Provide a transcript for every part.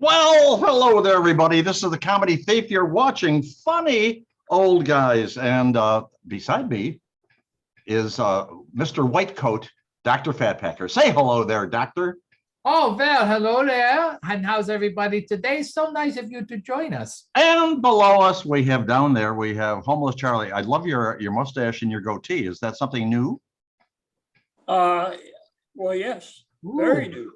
Well, hello there, everybody. This is the Comedy Thief. You're watching funny old guys. And beside me is Mr. Whitecoat, Dr. Fatpacker. Say hello there, Doctor. Oh, Val, hello there. And how's everybody today? So nice of you to join us. And below us, we have down there, we have Homeless Charlie. I love your mustache and your goatee. Is that something new? Well, yes, very Ooh. new.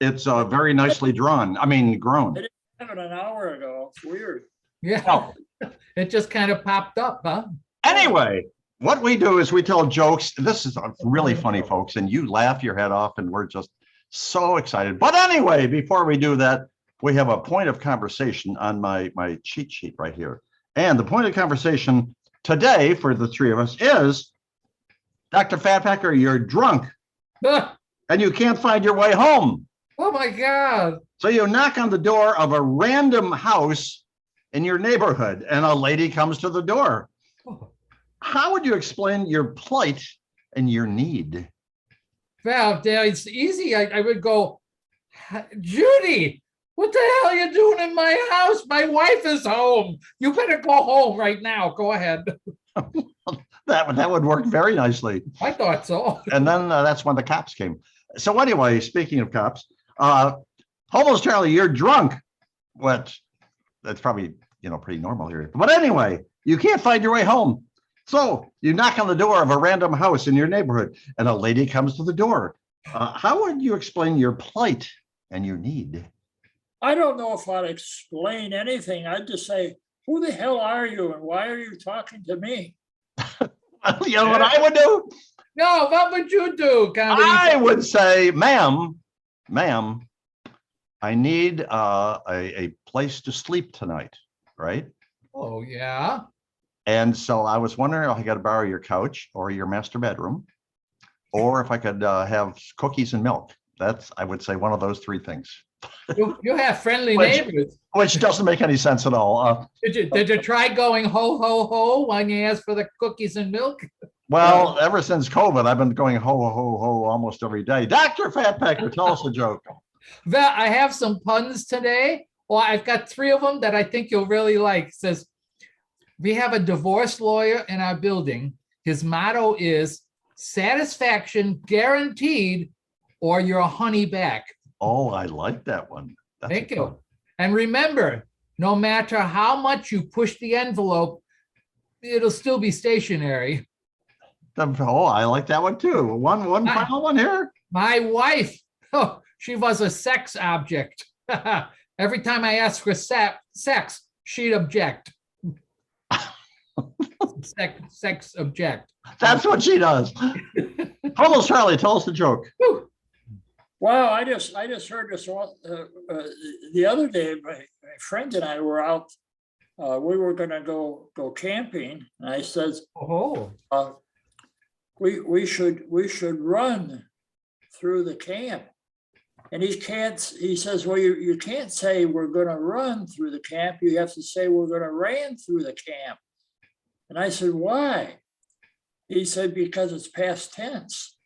It's very nicely drawn. I mean, grown. I didn't have it an hour ago. It's weird. Yeah, Oh, it just kind of popped up, huh? anyway, what we do is we tell jokes. This is really funny, folks, and you laugh your head off, and we're just so excited. But anyway, before we do that, we have a point of conversation on my cheat sheet right here. And the point of conversation today for the three of us is, Dr. Fatpacker, you're drunk and you can't find your way home. Oh my God. So you knock on the door of a random house in your neighborhood and a lady comes to the door. How would you explain your plight and your need? Val, it's easy. I would go, Judy, what the hell are you doing in my house? My wife is home. You better go home right now. Go ahead. That would work very nicely. I thought so. And then that's when the cops came. So anyway, speaking of cops, Homeless Charlie, you're drunk. What? That's probably, pretty normal here. But anyway, you can't find your way home. So you knock on the door of a random house in your neighborhood and a lady comes to the door. How would you explain your plight and your need? I don't know if I'd explain anything. I'd just say, who the hell are you and why are you talking to me? You know what I would do? No, what would you do, Comedy? I would say, ma'am, I need a place to sleep tonight, right? Oh, yeah. And so I was wondering if I could borrow your couch or your master bedroom, or if I could have cookies and milk. That's, I would say, one of those three things. You have friendly Which- neighbors. Which doesn't make any sense at all. Did you try going ho, ho, ho when you asked for the cookies and milk? Well, ever since COVID, I've been going ho, ho, ho almost every day. Dr. Fatpacker, tell us a joke. Val, I have some puns today. Well, I've got three of them that I think you'll really like. It says, we have a divorce lawyer in our building. His motto is satisfaction guaranteed or your honey back. Oh, I like that one. That's Thank a you. good And remember, no matter how much you push the envelope, it'll still be stationary. one. Oh, I like that one too. One final one here. My wife, she was a sex object. Every time I asked for sex, she'd object. Sex object. That's what she does. Homeless Charlie, tell us the joke. Well, I just heard this the other day. My friend and I were out. We were going to go camping, and I says, Oh, we should run through the camp. And he says, well, you can't say we're going to run through the camp. You have to say we're going to ran through the camp. And I said, why? He said, because it's past tense.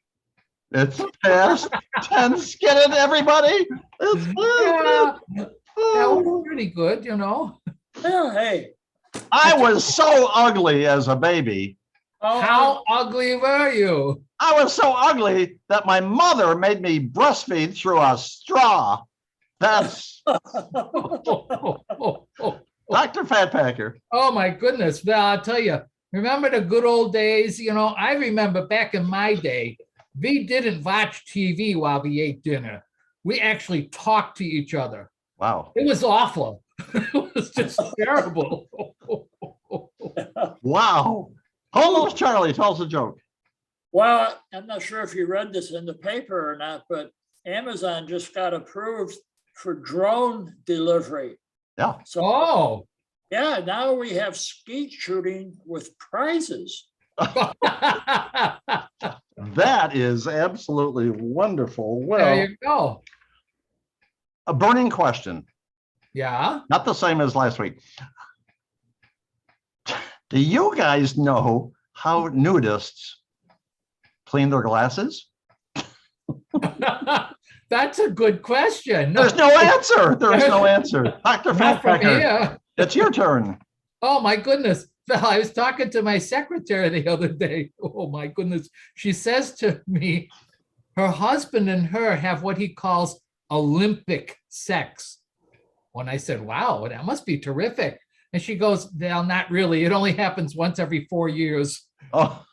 It's past tense. Get it, everybody? It's yeah. That was pretty good, Well, hey. I was so ugly as a baby. How ugly were you? I was so ugly that my mother made me breastfeed through a straw. That's Dr. Fatpacker. Oh my goodness. Well, I'll tell you, remember the good old days? I remember back in my day, we didn't watch TV while we ate dinner. We actually talked to each other. Wow. It was awful. It was just terrible. Wow. Homeless Charlie, tell us a joke. Well, I'm not sure if you read this in the paper or not, but Amazon just got approved for drone delivery. Yeah. So, Oh. yeah, now we have skeet shooting with prizes. That is absolutely wonderful. There Well, you go. a burning question, Yeah. not the same as last week. Do you guys know how nudists clean their glasses? That's a good question. There's no answer. There is no answer. Dr. Not from Fatpacker, here. it's your turn. Oh, my goodness. Well, I was talking to my secretary the other day. Oh, my goodness. She says to me, her husband and her have what he calls Olympic sex. When I said, wow, that must be terrific. And she goes, well, not really. It only happens once every 4 years. Oh.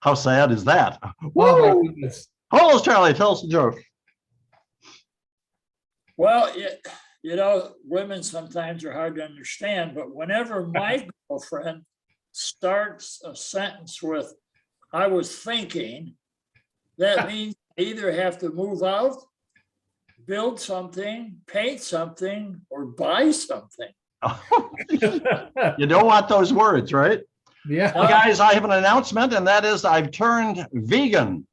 How sad is that? Oh, my Woo! goodness. Homeless Charlie, tell us a joke. Well, women sometimes are hard to understand, but whenever my girlfriend starts a sentence with, I was thinking, that means I either have to move out, build something, paint something, or buy something. You don't want those words, right? Yeah. Well, guys, I have an announcement, and that is I've turned vegan.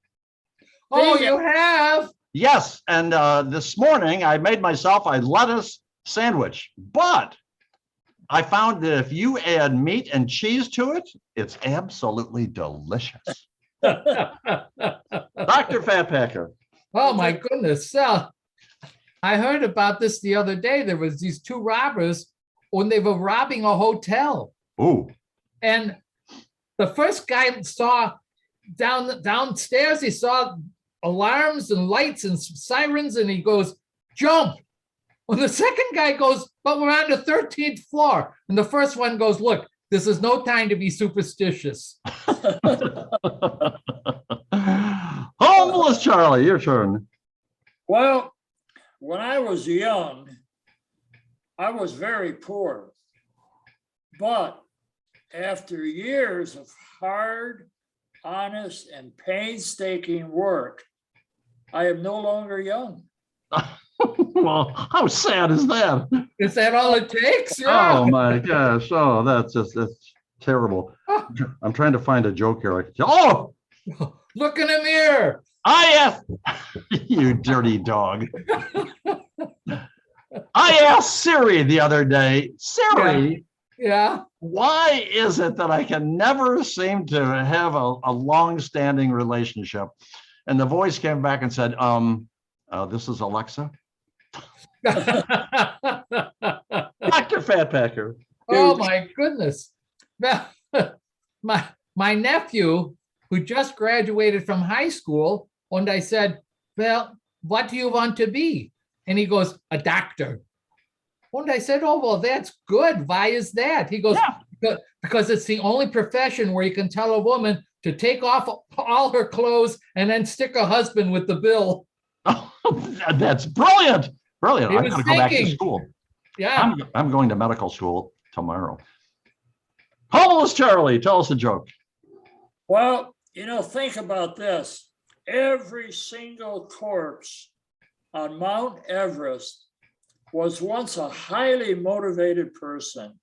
Oh, you have? Yes, and this morning I made myself a lettuce sandwich, but I found that if you add meat and cheese to it, it's absolutely delicious. Dr. Fatpacker. Oh, my goodness. So I heard about this the other day. There was these two robbers when they were robbing a hotel. Ooh. And the first guy saw downstairs, he saw alarms and lights and sirens, and he goes, jump. Well, the second guy goes, but we're on the 13th floor. And the first one goes, look, this is no time to be superstitious. Homeless Charlie, your turn. Well, when I was young, I was very poor. But after years of hard, honest, and painstaking work, I am no longer young. Well, how sad is that? Is that all it takes? Yeah. Oh my gosh. Oh, that's terrible. I'm trying to find a joke here. Oh, Look in the mirror. I asked you dirty dog. I asked Siri the other day, Siri, Yeah. why is it that I can never seem to have a long-standing relationship? And the voice came back and said, this is Alexa. Dr. Fatpacker. Oh, my goodness. Now, my nephew, who just graduated from high school, and I said, well, what do you want to be? And he goes, a doctor. And I said, oh, well, that's good. Why is that? He goes, because it's the only profession where you can tell a woman to take off all her clothes and then stick a husband with the bill. Oh, that's brilliant. Brilliant. He I'm was going to go back to thinking. school. Yeah. I'm going to medical school tomorrow. Homeless Charlie, tell us a joke. Well, think about this. Every single corpse on Mount Everest was once a highly motivated person.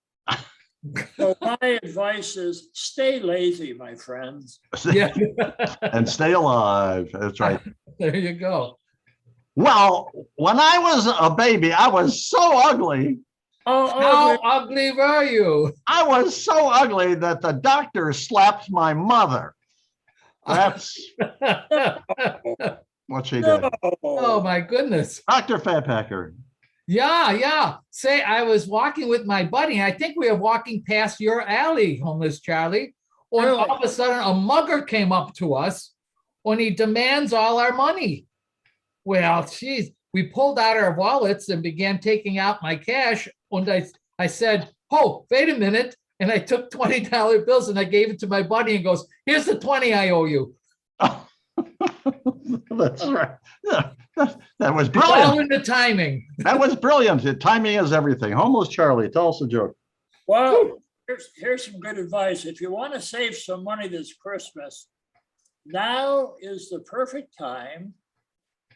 So my advice is stay lazy, my friends. Yeah. And stay alive. That's right. There you go. Well, when I was a baby, I was so ugly. How ugly were you? I was so ugly that the doctor slapped my mother. That's what she did. Oh, my goodness. Dr. Fatpacker. Yeah. Say, I was walking with my buddy, and I think we were walking past your alley, Homeless Charlie. When all of a sudden, a mugger came up to us when he demands all our money. Well, geez, we pulled out our wallets and began taking out my cash. And I said, oh, wait a minute. And I took $20 bills and I gave it to my buddy and goes, here's the 20 I owe you. That's right. Yeah, that was It's all brilliant. in the timing. That was brilliant. Timing is everything. Homeless Charlie, tell us a joke. Well, here's some good advice. If you want to save some money this Christmas, now is the perfect time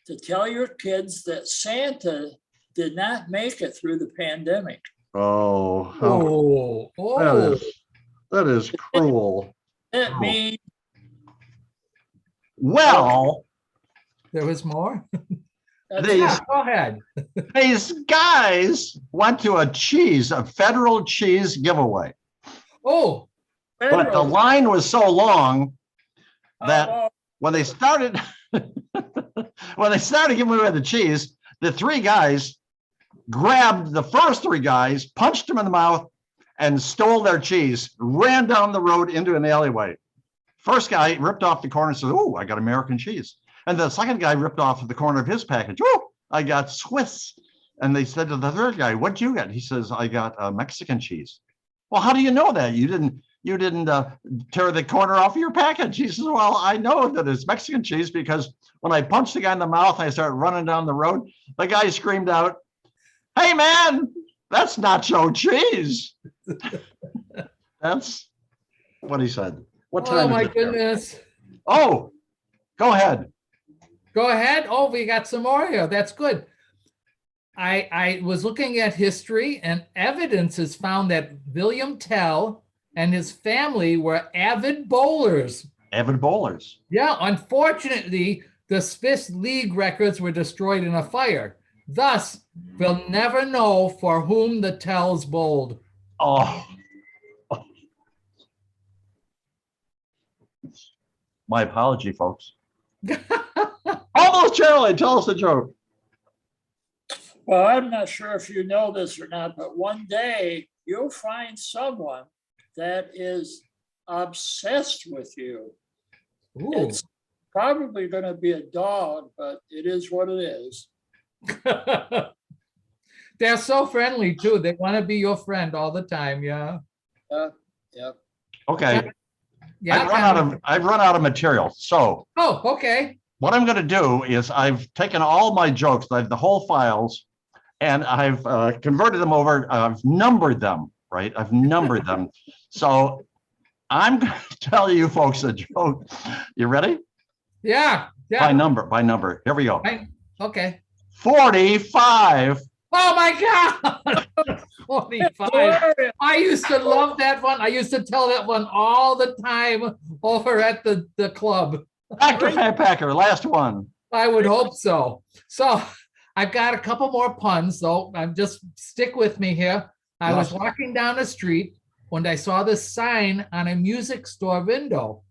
to tell your kids that Santa did not make it through the pandemic. Oh, that is cruel. That means Well, There was more? that's Yeah, go ahead. these guys went to a federal cheese giveaway, Oh, but the federal. line was so long that Oh, when they started, When they started giving away the cheese, the three guys grabbed the first three guys, punched them in the mouth, and stole their cheese, ran down the road into an alleyway. First guy ripped off the corner and said, "Oh, I got American cheese." And the second guy ripped off the corner of his package. "Oh, I got Swiss." And they said to the third guy, "What'd you get?" He says, "I got Mexican cheese." "Well, how do you know that? You didn't tear the corner off of your package." He says, "Well, I know that it's Mexican cheese because when I punched the guy in the mouth, I started running down the road. The guy screamed out, 'Hey man, that's nacho cheese.'" That's what he said. What time Oh, is my it there? goodness. Oh, go ahead. Go ahead. Oh, we got some more here. That's good. I was looking at history, and evidence has found that William Tell and his family were avid bowlers. Avid bowlers. Yeah, unfortunately, the Swiss league records were destroyed in a fire. Thus, we'll never know for whom the Tells bowled. Oh. My apology, folks. Almost Charlie, tell us a joke. Well, I'm not sure if you know this or not, but one day you'll find someone that is obsessed with you. Ooh. It's probably going to be a dog, but it is what it is. They're so friendly too. They want to be your friend all the time. Yeah. Yep. Okay, Yeah. I've run out of material. So Oh, okay. what I'm going to do is I've taken all my jokes, the whole files, and I've converted them over. I've numbered them, right? I've numbered them. So I'm going to tell you folks a joke. You ready? Yeah. Yeah. By number. Here we go. Okay. 45. Oh my God. 45. I used to love that one. I used to tell that one all the time over at the club. Dr. Pat Packer, last one. I would hope so. So I've got a couple more puns, though. I'm just stick with me here. I was walking down the street when I saw this sign on a music store window.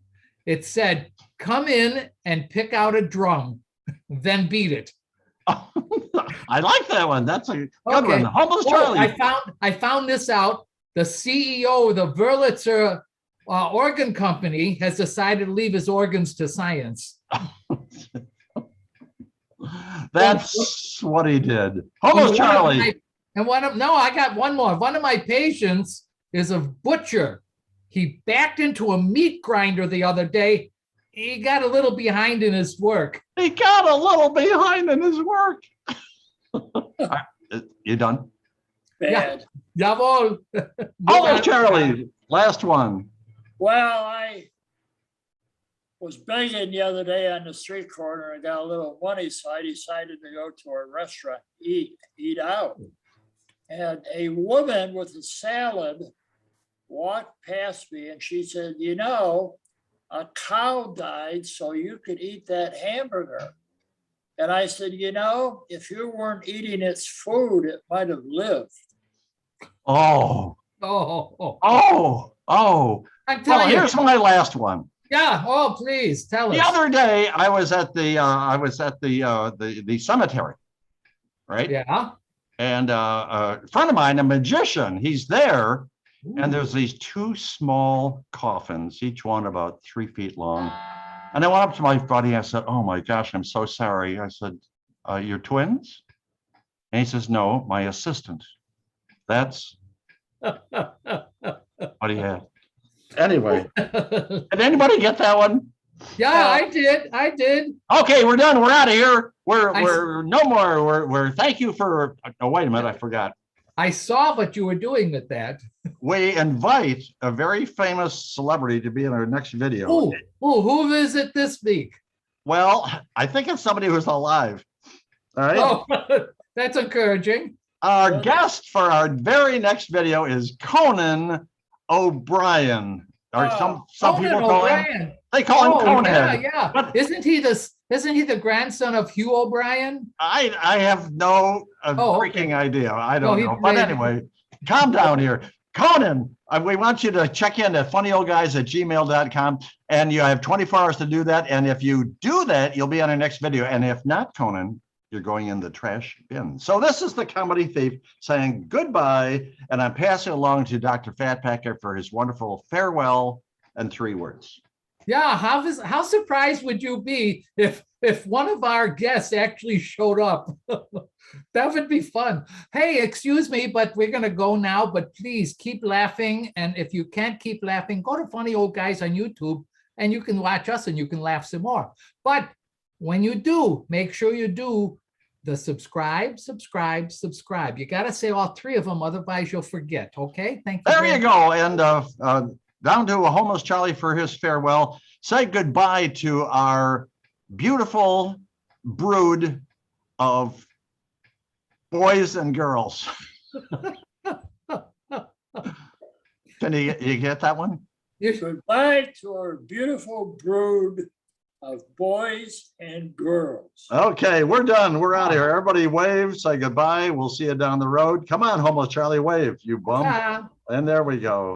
It said, "Come in and pick out a drum, then beat it." I like that one. That's a good Okay. one. Homeless Oh, Charlie. I found this out. The CEO of the Wurlitzer organ company has decided to leave his organs to science. That's what he did. Homeless Charlie. I got one more. One of my patients is a butcher. He backed into a meat grinder the other day. He got a little behind in his work. He got a little behind in his work. You done? Bad. Jawohl. Homeless Charlie, last one. Well, I was begging the other day on the street corner and got a little money, so I decided to go to a restaurant, eat out. And a woman with a salad walked past me and she said, "You know, a cow died so you could eat that hamburger." And I said, "You know, if you weren't eating its food, it might have lived." Oh. I'm telling you. Here's my last one. Yeah. Oh, please tell us. The other day, I was at the cemetery, right? Yeah. And a friend of mine, a magician, he's there, and there's these two small coffins, each one about 3 feet long. And I went up to my buddy. I said, "Oh my gosh, I'm so sorry." I said, "You're twins?" And he says, "No, my assistant." That's what he had. Anyway, did anybody get that one? Yeah, I did. Okay, we're done. We're out of here. We're no more. We're thank you for. Oh, wait a minute, I forgot. I saw what you were doing with that. We invite a very famous celebrity to be in our next video. Ooh, who is it this week? Well, I think it's somebody who's alive. All right. Oh, that's encouraging. Our guest for our very next video is Conan O'Brien. Or some Conan people call him. O'Brien. They call him Conan. Yeah. But Isn't he the grandson of Hugh O'Brien? I have no freaking idea. I don't know. But anyway, calm down here. Conan, we want you to check in at funnyoldguys@gmail.com, and you have 24 hours to do that. And if you do that, you'll be on our next video. And if not, Conan, you're going in the trash bin. So this is the comedy thief saying goodbye, and I'm passing along to Dr. Fatpacker for his wonderful farewell and 3 words. Yeah, how surprised would you be if one of our guests actually showed up? That would be fun. Hey, excuse me, but we're gonna go now, but please keep laughing. And if you can't keep laughing, go to Funny Old Guys on YouTube and you can watch us and you can laugh some more. But when you do, make sure you do the subscribe. You gotta say all 3 of them, otherwise you'll forget, okay? Thank you. There you go. And down to a homeless Charlie for his farewell. Say goodbye to our beautiful brood of boys and girls. Can you get that one? Goodbye to our beautiful brood of boys and girls. Okay, we're done. We're out of here. Everybody wave, say goodbye. We'll see you down the road. Come on, homeless Charlie, wave, you bum. Yeah. And there we go.